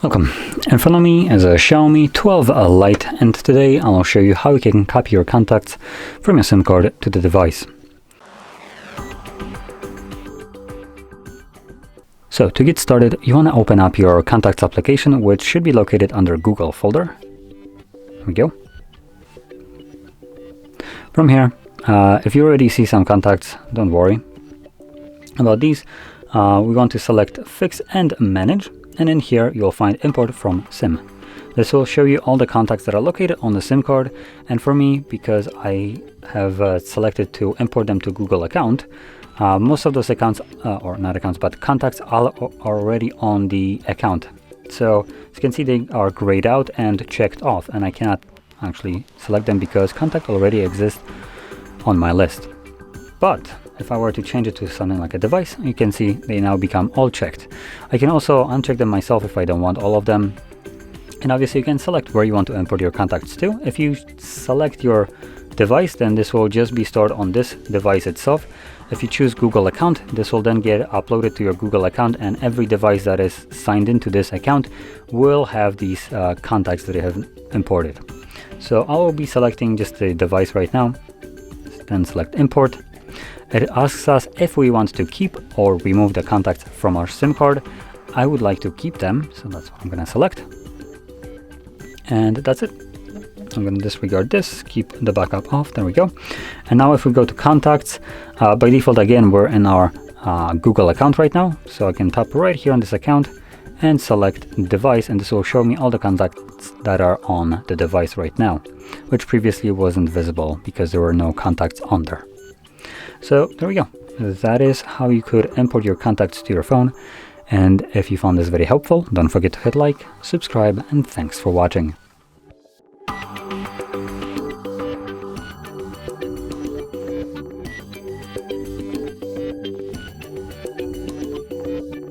Welcome. In front of me is a Xiaomi 12 Lite, and today I'll show you how you can copy your contacts from your SIM card to the device. So to get started, you want to open up your contacts application, which should be located under Google folder. There we go. From here, if you already see some contacts, don't worry about these. We want to select Fix and Manage. And in here, you'll find Import from SIM. This will show you all the contacts that are located on the SIM card. And for me, because I have selected to import them to Google account, most of those accounts, or not accounts, but contacts are already on the account. So as you can see, they are grayed out and checked off. And I cannot actually select them because contact already exists on my list. But if I were to change it to something like a device, you can see they now become all checked. I can also uncheck them myself if I don't want all of them. And obviously you can select where you want to import your contacts to. If you select your device, then this will just be stored on this device itself. If you choose Google account, this will then get uploaded to your Google account, and every device that is signed into this account will have these contacts that I have imported. So I will be selecting just the device right now, then select import. It asks us if we want to keep or remove the contacts from our SIM card. I would like to keep them, so that's what I'm going to select. And that's it. I'm going to disregard this, keep the backup off. There we go. And now if we go to contacts, by default, again, we're in our Google account right now. So I can tap right here on this account and select device, and this will show me all the contacts that are on the device right now, which previously wasn't visible because there were no contacts on there. So there we go. That is how you could import your contacts to your phone. And if you found this very helpful, don't forget to hit like, subscribe, and thanks for watching.